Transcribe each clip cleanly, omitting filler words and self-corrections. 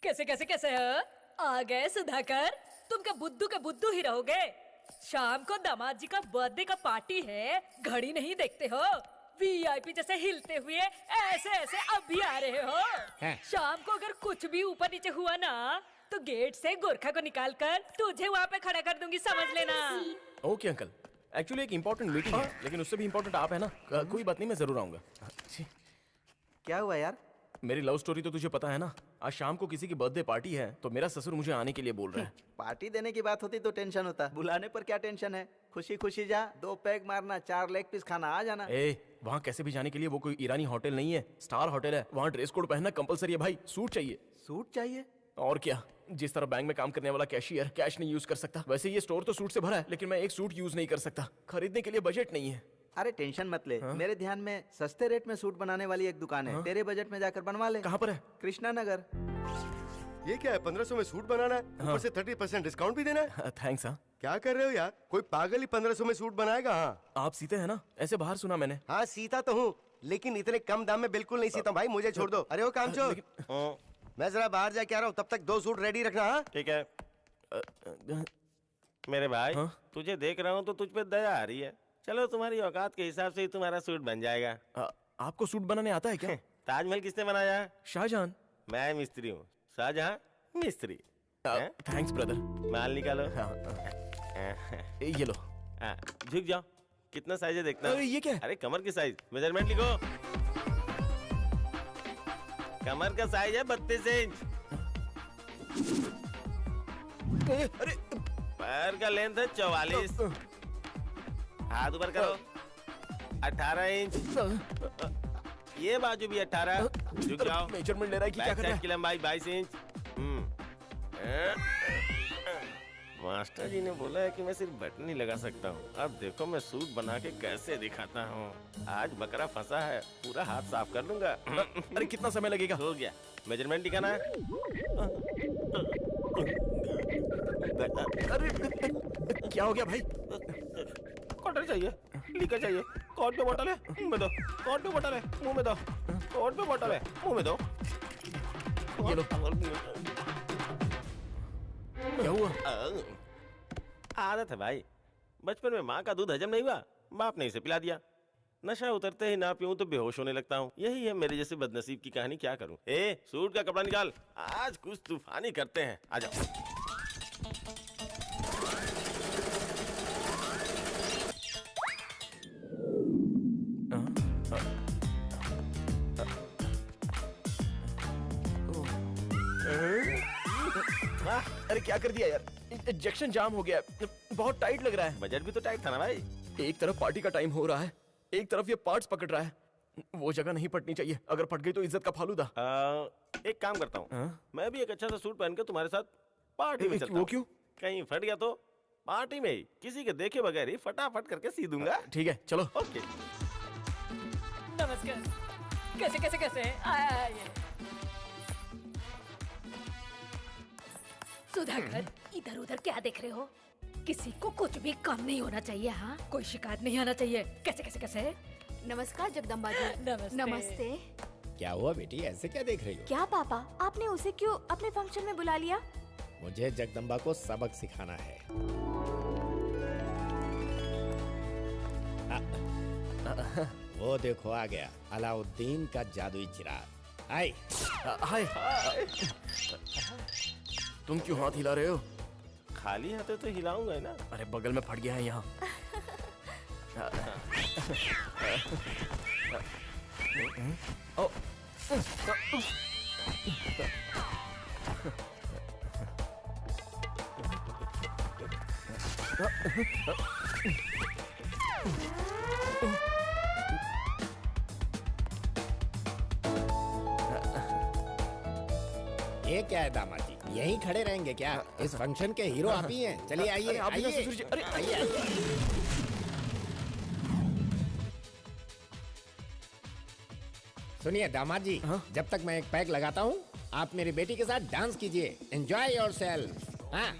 कैसे कैसे कैसे हो? आ गए सुधाकर। तुम क्या बुद्धू के बुद्धू ही रहोगे? शाम को दामाद जी का बर्थडे का पार्टी है, घड़ी नहीं देखते हो? वीआईपी जैसे हिलते हुए ऐसे ऐसे अब भी आ रहे हो। शाम को अगर कुछ भी ऊपर नीचे हुआ ना तो गेट से गोरखा को निकाल कर तुझे वहाँ पे खड़ा कर दूंगी, समझ लेना। ओके अंकल, एक्चुअली एक इम्पोर्टेंट मीटिंग है, लेकिन उससे भी इम्पोर्टेंट आप है ना। कोई बात नहीं, मैं जरूर आऊंगा। क्या हुआ यार? मेरी लव स्टोरी तो तुझे पता है ना। आज शाम को किसी की बर्थडे पार्टी है तो मेरा ससुर मुझे आने के लिए बोल रहा है। पार्टी देने की बात होती तो टेंशन होता, बुलाने पर क्या टेंशन है? खुशी खुशी जा, 2 पैग मारना, 4 लेग पीस खाना, आ जाना। वहाँ कैसे भी जाने के लिए वो कोई ईरानी होटल नहीं है, स्टार होटल है। वहाँ ड्रेस कोड पहनना कंपलसरी है भाई, सूट चाहिए। सूट चाहिए? और क्या, जिस तरह बैंक में काम करने वाला कैशियर कैश नहीं यूज कर सकता, वैसे ये स्टोर तो सूट से भरा है, लेकिन मैं एक सूट यूज नहीं कर सकता। खरीदने के लिए बजट नहीं है। अरे टेंशन मत ले, मेरे ध्यान में सस्ते रेट में सूट बनाने वाली एक दुकान है, तेरे बजट में जाकर बनवा ले। कहाँ पर है? कृष्णा नगर। ये क्या है? 1500 में सूट बनाना है, ऊपर से 30% डिस्काउंट भी देना है। थैंक्स। हाँ, क्या कर रहे हो यार? कोई पागल ही 1500 में सूट बनाएगा? हाँ, आप सीते हैं ना, ऐसे बाहर सुना मैंने। हाँ सीता तो हूँ, लेकिन इतने कम दाम में बिल्कुल नहीं सीता भाई, मुझे छोड़ दो। अरे वो काम छोड़, मैं जरा बाहर जाके आ रहा हूँ, तब तक 2 सूट रेडी रखना। हाँ ठीक है मेरे भाई। तुझे देख रहा हूँ तो तुझ पे दया आ रही है। चलो तुम्हारी औकात के हिसाब से ही तुम्हारा सूट बन जाएगा। आपको सूट बनाने आता है क्या? ताजमहल किसने बनाया? शाहजहां। मैं मिस्त्री हूँ, शाहजहां मिस्त्री। Thanks brother. माल निकालो। ये लो। झुक जाओ, कितना साइज है देखना। अरे ये क्या है? अरे कमर की साइज, मेजरमेंट लिखो। कमर का साइज है 32 इंच। अरे पैर का लेंथ है 44। हाथ ऊपर करो। 18 इंच। ये बाजू भी 18। झुक जाओ। मेजरमेंट ले रहा है कि क्या कर रहा है? की लंबाई 22 इंच। मास्टर जी ने बोला है कि मैं सिर्फ बटन ही लगा सकता हूँ। अब देखो मैं सूट बना के कैसे दिखाता हूँ। आज बकरा फंसा है, पूरा हाथ साफ कर लूंगा। अरे कितना समय लगेगा? हो गया, मेजरमेंट दिखाना है। अरे क्या हो गया भाई? क्वार्टर चाहिए, लीकर चाहिए, कॉर्ड पे बोतल है, मुंह में दो। कॉर्ड पे बोतल है, मुंह में दो। कॉर्ड पे बोतल है, मुंह में दो। ये लो। क्या हुआ? आदत है भाई, बचपन में माँ का दूध हजम नहीं हुआ, बाप ने इसे पिला दिया। नशा उतरते ही ना पीऊं तो बेहोश होने लगता हूँ। यही है मेरे जैसे बदनसीब की कहानी। क्या करूँ? सूट का कपड़ा निकाल, आज कुछ तूफानी करते हैं। आ जाओ। अरे क्या कर दिया यार, इंजेक्शन जाम हो गया, बहुत टाइट लग रहा है। बजट भी तो टाइट था ना भाई। एक तरफ पार्टी का टाइम हो रहा है, एक तरफ ये पार्ट्स पकड़ रहा है। वो जगह नहीं फटनी चाहिए, अगर फट गई तो इज्जत का फालूदा। एक काम करता हूँ, मैं भी एक अच्छा सा सूट पहन के तुम्हारे साथ पार्टी में चलता हूँ। वो क्यों? कहीं फट गया तो पार्टी में ही किसी के देखे बगैर ही फटाफट करके सी दूंगा। ठीक है चलो। ओके। नमस्कार। कैसे कैसे कैसे? आइए। सुधाकर, इधर उधर क्या देख रहे हो? किसी को कुछ भी कम नहीं होना चाहिए। हाँ, कोई शिकायत नहीं आना चाहिए। कैसे कैसे कैसे? नमस्कार जगदम्बा जी। नमस्ते। नमस्ते। क्या हुआ बेटी, ऐसे क्या देख रही हो? क्या पापा, आपने उसे क्यों अपने फंक्शन में बुला लिया? मुझे जगदम्बा को सबक सिखाना है। वो देखो आ गया अलाउद्दीन का जादुई चिराग। हाय। हाय। तुम क्यों हाथ हिला रहे हो? खाली हाथे तो हिलाऊंगा ही ना। अरे बगल में फट गया है यहाँ। ये क्या है दामाद जी, यहीं खड़े रहेंगे क्या? इस फंक्शन के हीरो आप ही हैं। चलिए आइए आइए। अरे आइए आइए। सुनिए दामाद जी, जब तक मैं एक पैक लगाता हूँ आप मेरी बेटी के साथ डांस कीजिए। Enjoy yourself. हाँ।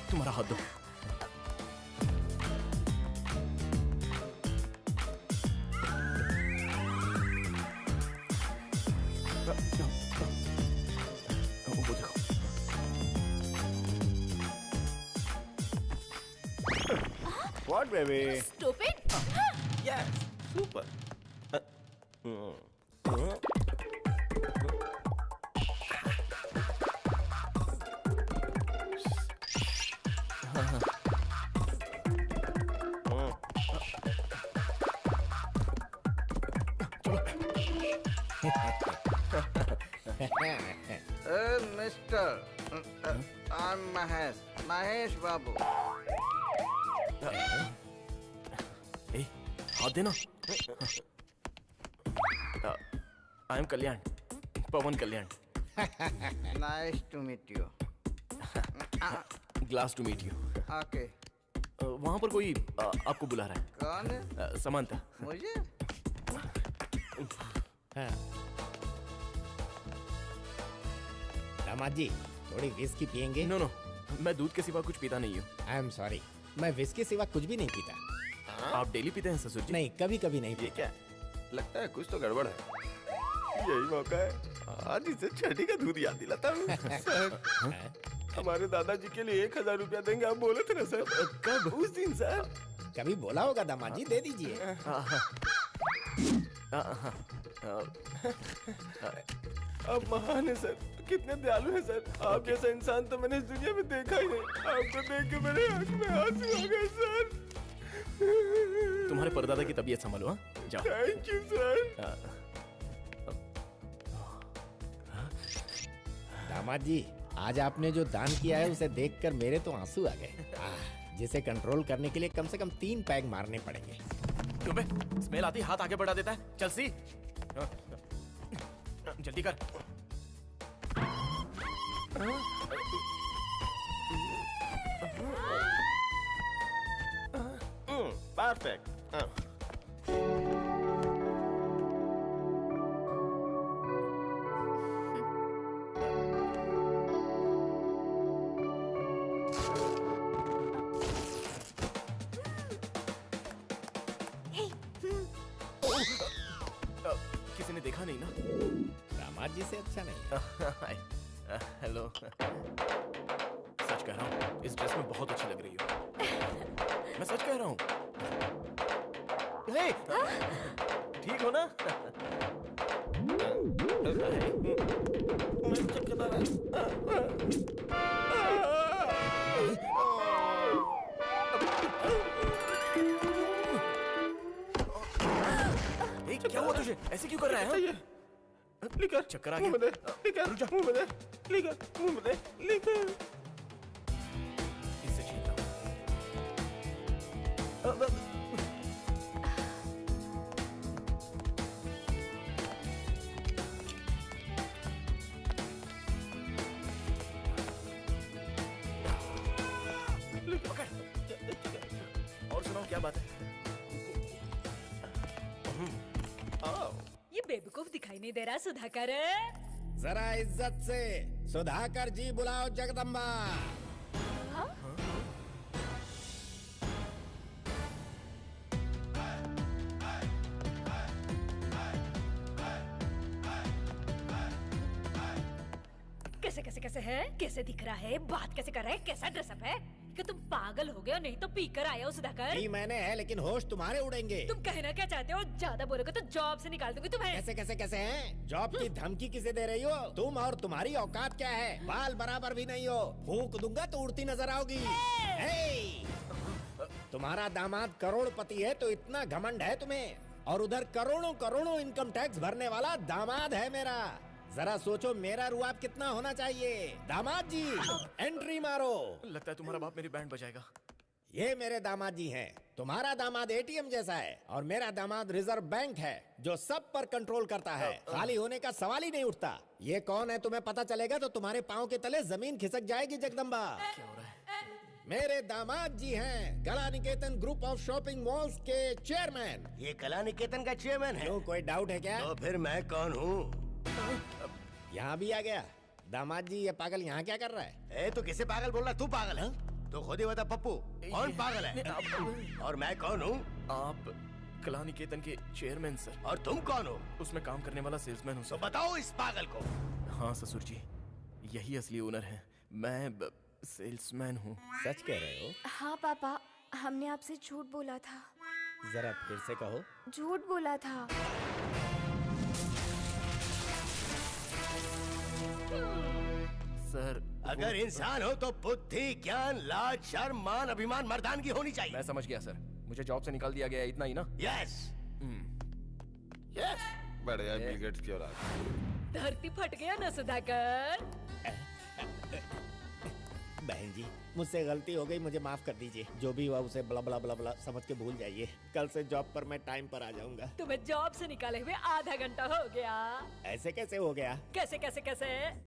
तुम्हारा हाथ दो। वो देखो। What, baby? Stupid! Yes, super. Mister, I am Mahesh Babu. ए, हाथ देना। I am Kalyan, Pawan Kalyan. Nice to meet you. Glass to meet you. Okay. वहां पर कोई आपको बुला रहा है। कौन है? समांता। मुझे? दामाद जी, थोड़ी विस्की पियेंगे? नो नो, मैं दूध के सिवा कुछ पीता नहीं हूँ। आई एम सॉरी, मैं विस्की सिवा कुछ भी नहीं पीता। आप डेली पीते हैं ससुर जी? नहीं, कभी कभी नहीं ये पीता। क्या? लगता है कुछ तो गड़बड़ है। यही मौका है, आज इसे छठी का दूध याद दिलाता हूँ। सर, हमारे दादाजी के लिए 1000 रुपया देंगे, आप बोले थे ना सर? कब? उस दिन सर। कभी बोला होगा दामाद जी, दे दीजिए। आप महान है सर, कितने दयालु है सर। आप जैसा इंसान तो मैंने इस दुनिया में देखा ही नहीं। आपको देख के मेरे आंख में आंसू आ गए सर। तुम्हारे परदादा की तबीयत संभालो। हाँ, जाओ। Thank you sir. दामाद जी, आज आपने जो दान किया है उसे देखकर मेरे तो आंसू आ गए। जिसे कंट्रोल करने के लिए कम से कम 3 पैग मारने पड़ेंगे। क्यों बे? स्मेल आती हाथ आगे बढ़ा देता है। चल सी, जल्दी कर। परफेक्ट। किसी ने देखा नहीं ना? दामाद जी से अच्छा नहीं। हाय, हेलो। सच कह रहा हूँ, इस ड्रेस में बहुत अच्छी लग रही हो। मैं सच कह रहा हूँ। हे, ठीक हो ना? हे, क्या हुआ तुझे? ऐसे क्यों कर रहा है? लिकर चक्कर आ मुंह में गया? दे, लिकर मुंह में दे, लिकर मुंह में दे, लिकर। इससे छीनता हूँ। पकड़। और सुनाओ, क्या बात है? ये बेवकूफ दिखाई नहीं दे रहा सुधाकर? जरा इज्जत से सुधाकर जी बुलाओ जगदम्बा। कैसे कैसे कैसे है? कैसे दिख रहा है? बात कैसे कर रहा है? कैसा ड्रेसअप है? कि तुम पागल हो गए हो? नहीं तो पीकर आए हो सुधाकर? नहीं मैंने है, लेकिन होश तुम्हारे उड़ेंगे। तुम कहना क्या चाहते हो? ज्यादा बोलोगे तो जॉब से निकाल दूंगी तुम्हें। कैसे कैसे कैसे हैं? जॉब की धमकी किसे दे रही हो तुम? और तुम्हारी औकात क्या है? बाल बराबर भी नहीं हो। फूंक दूंगा तो उड़ती नजर आओगी। हे! तुम्हारा दामाद करोड़पति है तो इतना घमंड है तुम्हें, और उधर करोड़ों करोड़ों इनकम टैक्स भरने वाला दामाद है मेरा। जरा सोचो मेरा रुआब कितना होना चाहिए। दामाद जी, एंट्री मारो। लगता है तुम्हारा बाप मेरी बैंड बजाएगा। ये मेरे दामाद जी हैं। तुम्हारा दामाद एटीएम जैसा है और मेरा दामाद रिजर्व बैंक है जो सब पर कंट्रोल करता है। खाली होने का सवाल ही नहीं उठता। ये कौन है तुम्हें पता चलेगा तो तुम्हारे पाँव के तले जमीन खिसक जाएगी जगदम्बा। क्या हो रहा है? मेरे दामाद जी हैं कला निकेतन ग्रुप ऑफ शॉपिंग मॉल्स के चेयरमैन। ये कला निकेतन का चेयरमैन है? क्यों, कोई डाउट है क्या? तो फिर मैं कौन हूँ? यहाँ भी आ गया दामाद जी। ये पागल यहाँ क्या कर रहा है? ए, तो किसे पागल बोल रहा? तू पागल है? तो खुद ही बता पप्पू, कौन पागल है? और मैं कौन हूँ? आप कला निकेतन के चेयरमैन सर। और तुम कौन हो? उसमें काम करने वाला सेल्समैन हूँ तो सर। बताओ इस पागल को। हाँ ससुर जी, यही असली ओनर है। मैं सेल्समैन हूँ। सच कह रहे हो? हाँ पापा, हमने आपसे झूठ बोला था। जरा फिर से कहो। झूठ बोला था। सर अगर इंसान हो तो बुद्धि, ज्ञान, लाज, शर्म, मान, अभिमान, मर्दानगी होनी चाहिए। मैं समझ गया सर, मुझे जॉब से निकाल दिया गया, इतना ही ना? Yes yes. बढ़िया बिल गेट्स की औलाद। धरती फट गया ना सुधाकर। बहन जी, मुझसे गलती हो गई, मुझे माफ कर दीजिए। जो भी हुआ उसे बला बला बला बला समझ के भूल जाइए। कल से जॉब पर मैं टाइम पर आ जाऊंगा। तुम्हें जॉब से निकाले हुए आधा घंटा हो गया। ऐसे कैसे हो गया? कैसे कैसे कैसे